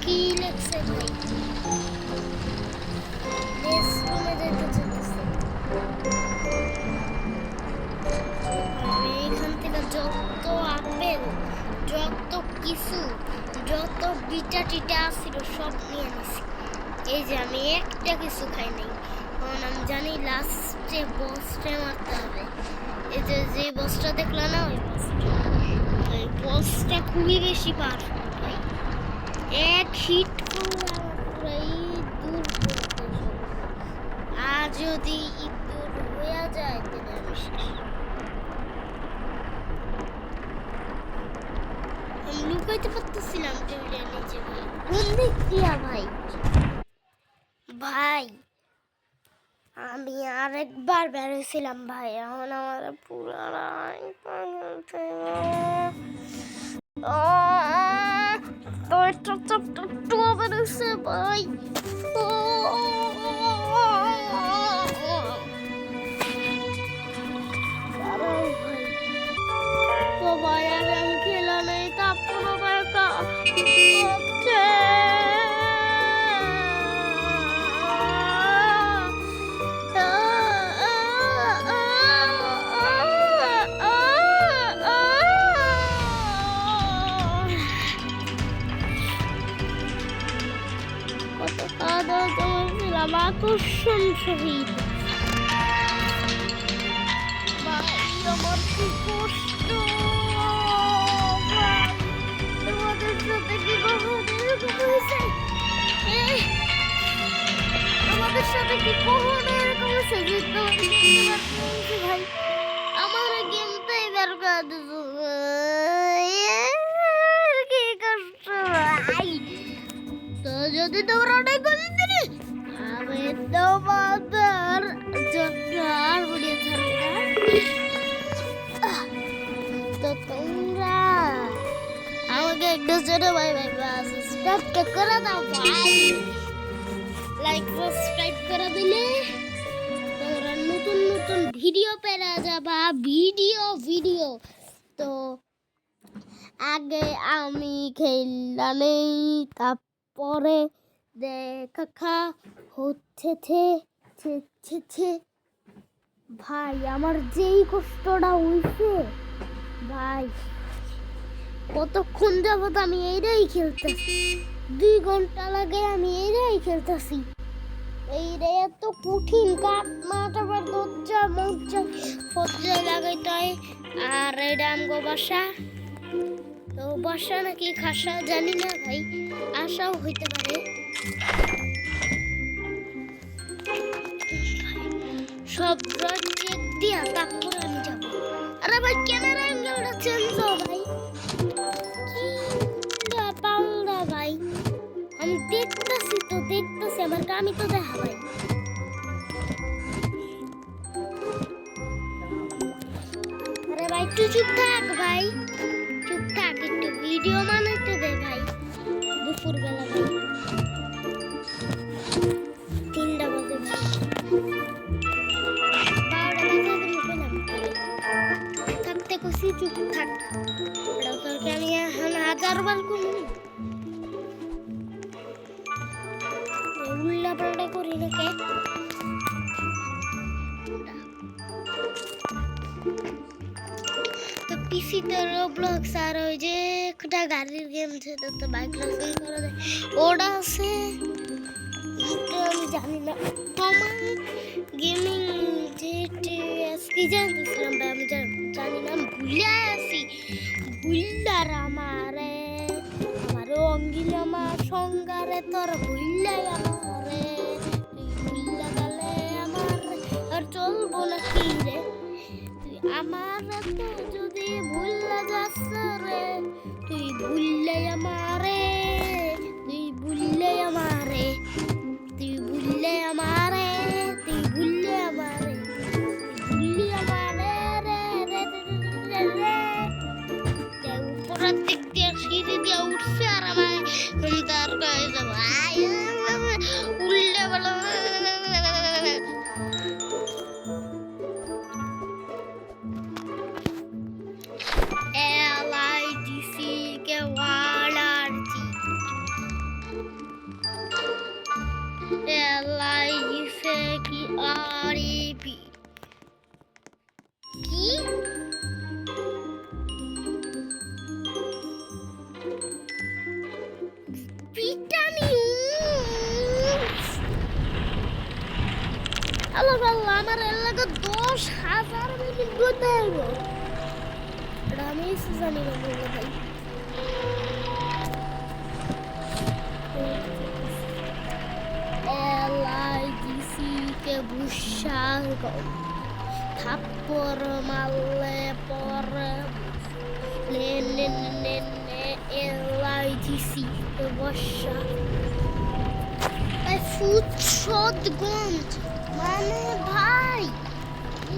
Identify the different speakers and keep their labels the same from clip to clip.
Speaker 1: কি লেখছে ভাই? রেস্টরুমে যেতে চলতেছে। আমি এইখান থেকে যত আপেল, যত কিছু, যত বিটা টিটা ছিল সব নিয়ে নিছি। এই যে আমি একটা কিছু খাই নাই, কারণ আমি জানি লাস্টে বসটা মারতে হবে। এই যে বসটা দেখলো না, ওই বসটা খুবই বেশি পাওয়ারফুল ভাই। এক হিট করলে আমার পুরাই দূর করতে সব। আর যদি দূর হয়ে যায় তাহলে আমি শেষ। আমি লুকাইতে পারতেছিলাম টেবিলের নিচে ভাই। কোন দিক দিয়া ভাই? ভাই আমি আরেকবার বেরোছিলাম ভাই, এখন আমার পুরা বেরোচ্ছে ভাই। তো ভাই আমি খেলা নেই, তারপরও ব্যথা হচ্ছে। কত কাদা জমেছিলাম আকর্ষণ সহিত। ভাই আমার কি কষ্ট ভাই, তোমাদের সাথে কি কখনো এরকম হয়েছে? আমাদের সাথে কি কখনো এরকম হয়েছে যে ভাই আমার গেমটাই বের করে দিছো? কি কষ্ট ভাই। তো যদি তোমরা অনেক করে দিলে আমি তোমাদের জন্য আর ভিডিও ছাড়বো না। তো তোমরা আমাকে একটু ছোট ভাই ভাই সাবস্ক্রাইব করে দাও ভাই। লাইক সাবস্ক্রাইব করে দিলে তোমরা নতুন নতুন ভিডিও পেয়ে যাবা। ভিডিও তো আগে আমি খেললে তারপরে দেখা হচ্ছে ভাই। আমার যেই কষ্টটা হইছে ভাই, কতক্ষণ যাবত আমি এইটাই খেলতেছি, 2 ঘন্টা লাগে আমি এইটাই খেলতেছি। এইটা এত কঠিন, কাঠ মাঠ আবার দরজা মরজা ফজা লাগাইতে হয়। আর এটা আমগো বাসা, তো বাসা নাকি খাসা জানি না ভাই, আশাও হইতে পারে। সব চেক দিয়া তারপর আমি যাবো। আরে ভাই ক্যামেরা অ্যাঙ্গেলটা চেঞ্জ হও ভাই, কি পাল্লা ভাই। আমি দেখতেছি আমার কামি তো দেখা ভাই। আরে ভাই তুই চুপ থাক ভাই, চুপ থাক, একটু ভিডিও বানাইতে দে ভাই। দুপুর বেলা ভাই 3টা বাজে, 12টা বাজে তুমি পেলাম থাকতে কষি চুপ থাক। তোরকে আমি এখন 1000বার করবো, উল্লা পাল্টা করি না কে। তো পিসিতে রোবলক্স আর ওই যে একটা গাড়ির গেম সেটা তো বাইক রেসিং করা যায় ওটা আছে, আমি জানি না। আমার গেমিং যেটি আজকে জানতেছিলাম ভাই, আমি জানি না, ভুলে আসি। ভুল্লার আমারে অঙ্গিল আমার সঙ্গারে তোর ভুল্লাই আমারে, তুই ভুল্লা গেলে আমার আর চলবো না কি রে। তুই আমার তো যদি ভুল্লা যাস রে, তুই ভুল্লাই আমারে, তুই ভুল্লাই আমারে, তুই ভুললে আমারে, তুই ভুললে আমারে, ভুললি আমারে রে রে রে রে। উপরের দিক দিয়ে সিঁড়ি দিয়ে উঠছে আর আমার তার গায়ে যাবো উল্লে বলো। LIDC के वाला REP কি আল্লাহ আল্লাহ আমার এলাকা 10,000 মিনিট করতে হবে এটা আমি জানি না বলে ভাই LIGC के भूषाल को थप्पड़ मारले पर ने LIGC के भूषाल भाई फूड शॉट गंज माने भाई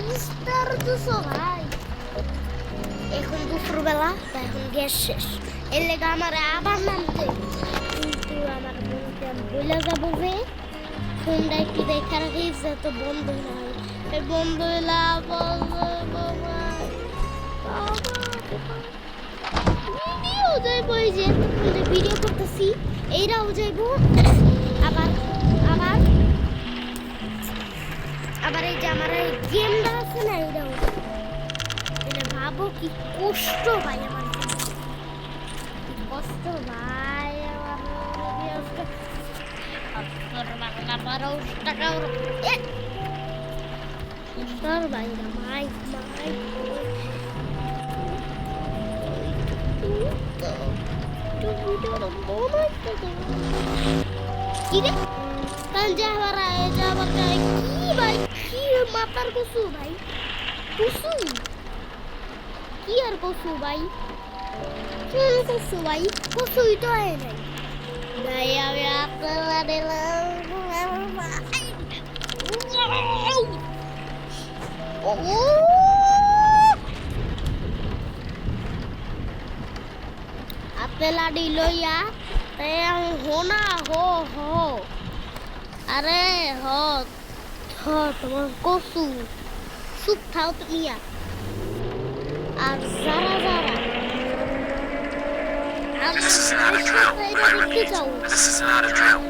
Speaker 1: मिस्टर দুশো ভাই এখন দুপুরবেলা তাই এখন গ্যাস শেষ এর লেগে আমার আবার নামতে কিন্তু আমার বোনকে আমি বলে যাবো যে ফোনটা একটু দেখা রাখিস তো বন্ধ না হয় এই বন্ধ হইলা ভিডিও যাইব এই যে ভিডিও করতেছি এইরাও যাইব আবার আবার আবার এই যে আমার গেমটা আছে না এইরাও এটা ভাবো কি কষ্ট ভাই আমার কষ্ট ভাই আমার বাংলা 12 টাকা সর ভাই মাই মাই কি রে পাঞ্জাবারা যাবাটা কি ভাই কি মাপার কসু ভাই কসু কি আর কসু ভাই কোন কসু ভাই কসুই তো আয় নাই ভাই আমি আপনারা দিলাম আপেলা দিলইয়া তে হোনা হো হো আরে হ হ তোমার কসু সুপ খাও তুমি আর যারা যারা
Speaker 2: This is not a drill. I repeat, this is not a drill.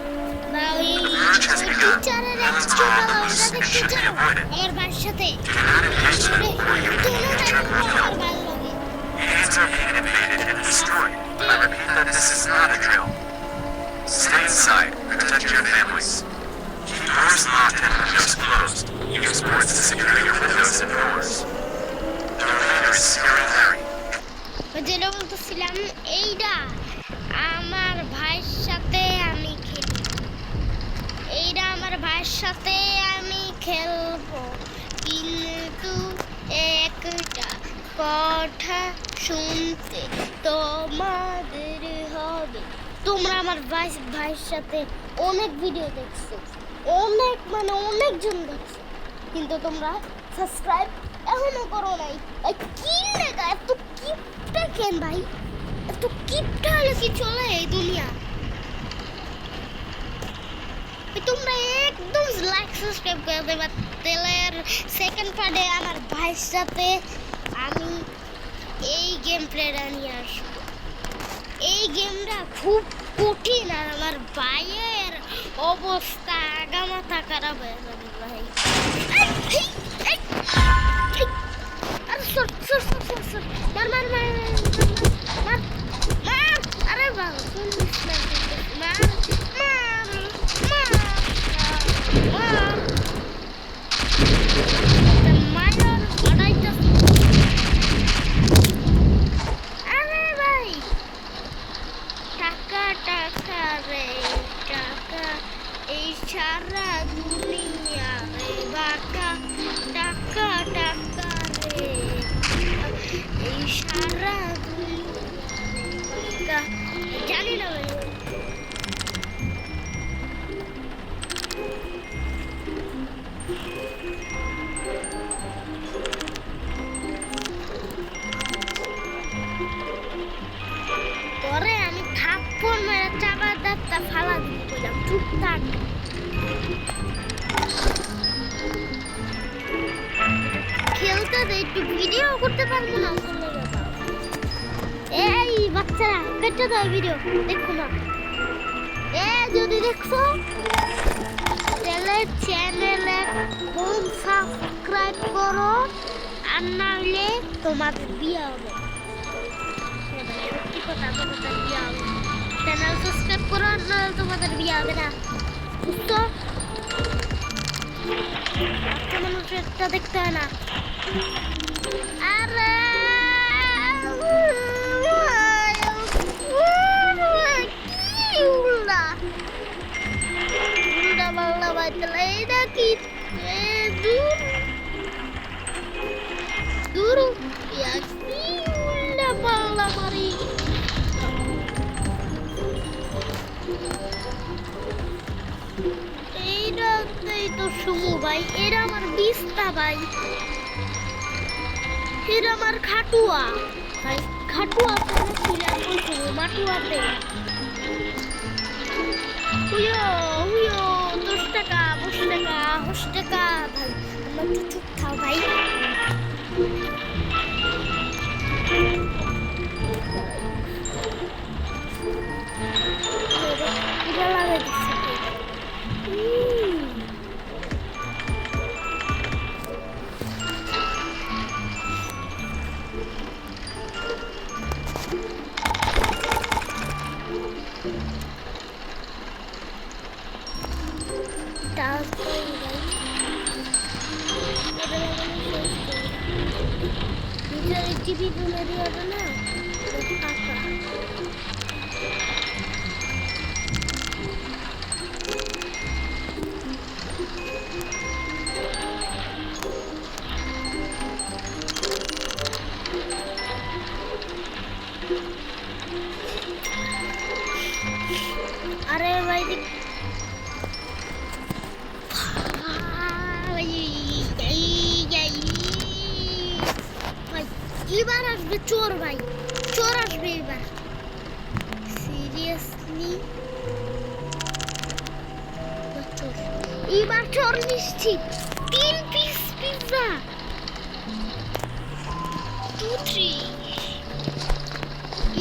Speaker 2: The purge has begun. Villains are on the loose and should be avoided. Do not engage them or you will be returned with help. Hands are being invaded and destroyed. I repeat that this is not a drill. Stay inside. Protect your families. Keep doors locked and windows closed. Use boards to secure your windows and doors. The remainder is Scary Larry.
Speaker 1: যেটা বলতেছিলাম এইটা আমার ভাইয়ের সাথে আমি খেলি এইটা আমার ভাইয়ের সাথে আমি খেলবো কিন্তু একটা কথা শুনতে তোমাদের হবে তোমরা আমার ভাইয়ের সাথে অনেক ভিডিও দেখছো অনেক মানে অনেকজন দেখছো কিন্তু তোমরা সাবস্ক্রাইব এখনো করো নাই কি লেগা এত কিপটা কেন ভাই এত কিপটা হলে কি চলে এই দুনিয়া তোমরা একদম লাইক সাবস্ক্রাইব করে দেবা তেলের সেকেন্ড পার্টে আমার ভাইয়ের সাথে আমি এই গেম প্লেটা নিয়ে আসবো এই গেমটা খুব কঠিন আর আমার ভাইয়ের অবস্থা আগামাথা খারাপ হয়ে যাবে ভাই আরে সর সর সর সর সর মার মার মার মার মার আরে বাবা শুনিস না মার মার মার মার মার আড়াইটা আরে ভাই টাকা টাকা রে টাকা এই সারা দুনিয়া রে বাটা টাকা টাকা রে এই সারা দুনিয়া জানি না পরে আমি থাপ্পড় মেরে চাবার দাঁতটা ফালা দিয়ে বললাম চুপ থাক খেলতে দে একটু ভিডিও করতে পারবো না এই বাচ্চারা কেটে দাও ভিডিও দেখো না যদি দেখছো তাহলে চ্যানেলে খুব সাবস্ক্রাইব করো, আর না হলে তোমাদের বিয়ে হবে। সত্যি কথা, তোমাদের বিয়ে হবে। চ্যানেল সাবস্ক্রাইব করো, আর না হলে তোমাদের বিয়ে হবে না, বুঝছো? বাচ্চা মানুষেরটা দেখতে হয় না। আরে কি উল্টা উল্টা বাংলা বাজলে এটা কি? দূর দূর কি উল্টা বাংলা মারি। এইটাই তো সুমু ভাই, এরা আমার বিস্তা ভাই, এরা আমার খাটুয়া ভাই। খাটুয়া মাটুয়াতে হুইয়ো হুইয়ো 10 টাকা 20 টাকা 10 টাকা ভাই। আমার তো চুপ থাও ভাই। এটা লাগাই দিচ্ছি। টিভি তুলে দিয়ে না ফাঁকা। আরে ভাই এবার আসবে চোর ভাই, চোর আসবে এবার। সিরিয়াসলি এবার চোর নিশ্চিত। 3 পিস পিৎজা 2 3।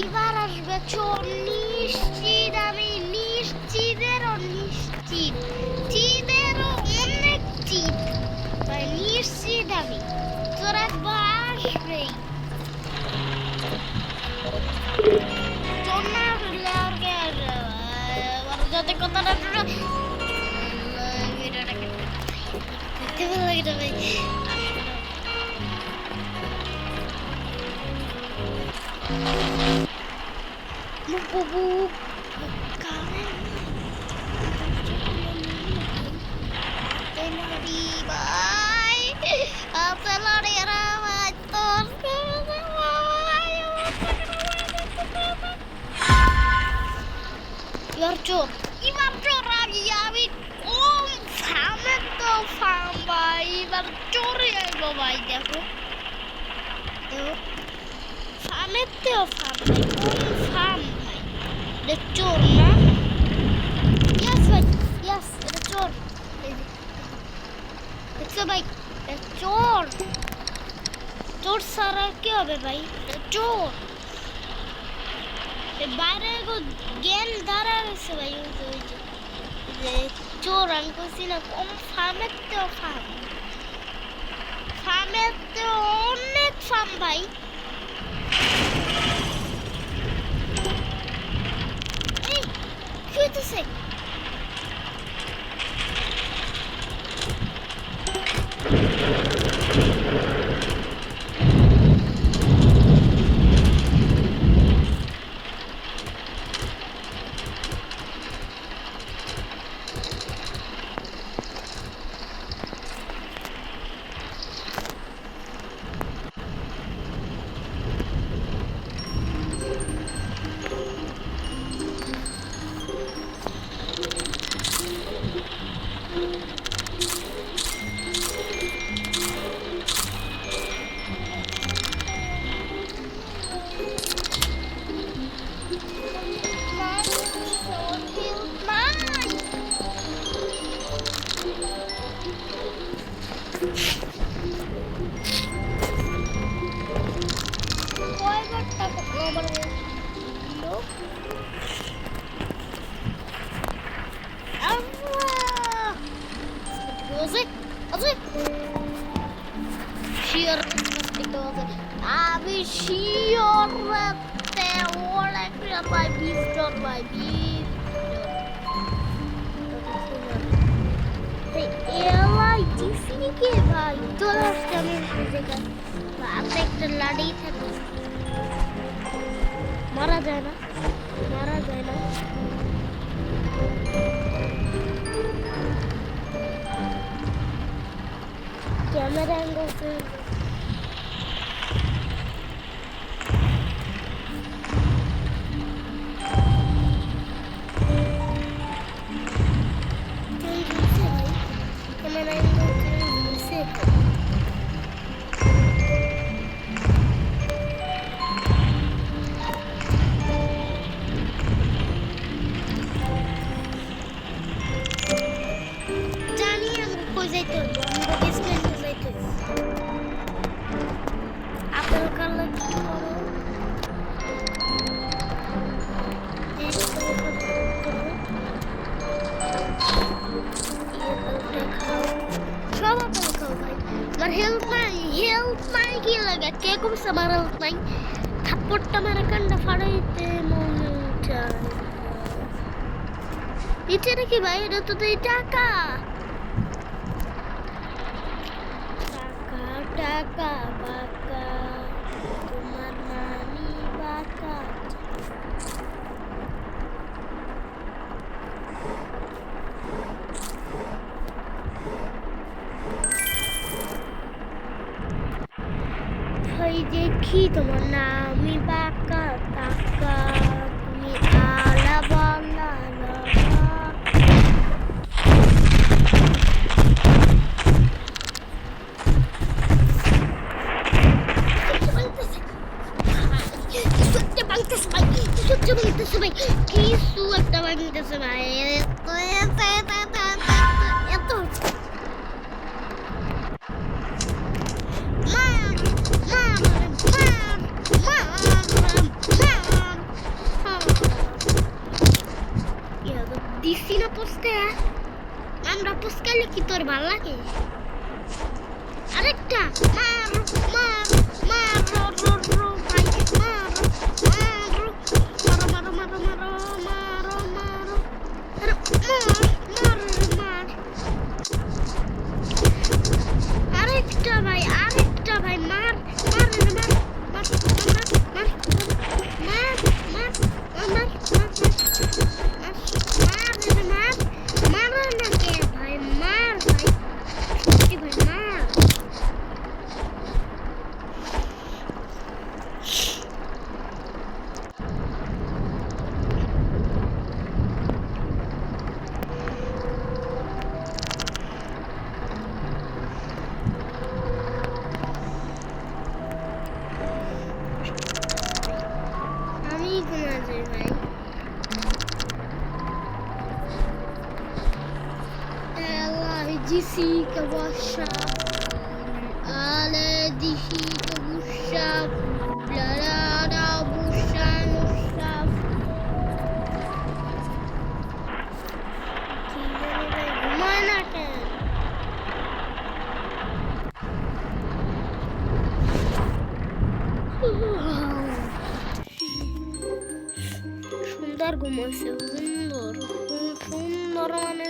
Speaker 1: এবার আসবে চোর নিশ্চিত, আমি নিশ্চিতেরও নিশ্চিত, চিদেরও অনেক চিত ভাই, নিশ্চিত আমি চোর একবার আসবেই। যাতে কথাটা চোর এবার চোর আমি কম ফার্মে তো ফার্ম ভাই, এবার চোরে আইব ভাই। দেখো ফার্মের তো ফার্ম ভাই, কোন ফার্ম ভাই? এটা চোর না? ইয়াস ভাই ইয়াস, এটা চোর। দেখছো ভাই, এটা চোর। চোর ছাড়া কি হবে ভাই? এটা চোর। বাইরে জ্ঞান ধারা গেছে ভাই। চোর আমি কইছি না, কোন ফার্মের তো ফার্ম, ফার্মের তো অনেক ফার্ম ভাই। এই কি হইতেছে? আছে আছে শিওর আছে আমি শিওর তে ওরা একটা ভাই $20 ভাই এলাই জিসিনি কে ভাই চলে আসছে আমি জায়গা হাতে একটা লাড়ি থাকে মারা যায় না ক্যামেরা অ্যাঙ্গেল ক্যামেরা অ্যাঙ্গেল জানি আমরা কই যাইতে হবে আমরা বেসমেন্টে যাইতে হবে আপেল কালার কি করো সব আপেল খাও ভাই আমার হেলথ নাই কি লাগে কে কমছে আমার হেলথ নাই থাপ্পড়টা মারা কান্ডা ফাড়াইতে মনে চায় এটা কি ভাই এটা তো এই টাকা টাকা বাকা তোমার নানি বাকা ভাই দেখি তোমার নামি বাকা টাকা তুমি আলা বালা কিছু একটা বানিয়েছে ভাই এত দিছি না পোস্টে আমরা পোস্ট করলে কি তোর ভালো লাগে আরেকটা মার মার মার রো রো ভাই মার মার মারো মারো মারো মারো মারো আরে মার মার আরেকটা ভাই মার মার মার মার মার মার মার মার মার না কে ভাই মার ভাই কি ভাই মার আমি ঘুমা যাই ভাই জিসি কবশা আলে দিশি কবশা ব্লারা বুশা নুশা কি জানি ভাই ঘুমায় না কেন সুন্দর ঘুমাইছে সুন্দর মানে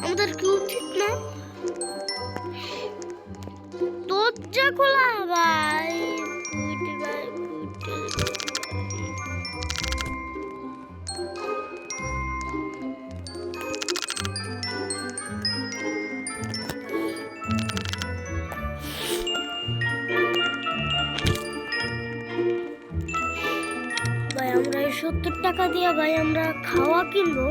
Speaker 1: আমাদের কি উচিত না দরজা খোলা ভাই ভাই আমরা 70 টাকা দিয়ে ভাই আমরা খাওয়া কিনবো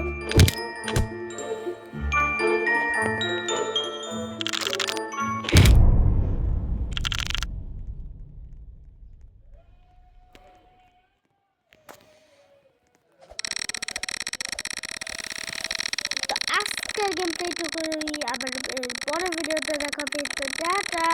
Speaker 1: আজকের গেম প্লে টুকু আবার পরের ভিডিওতে দেখা পেয়ে, তো টাটা।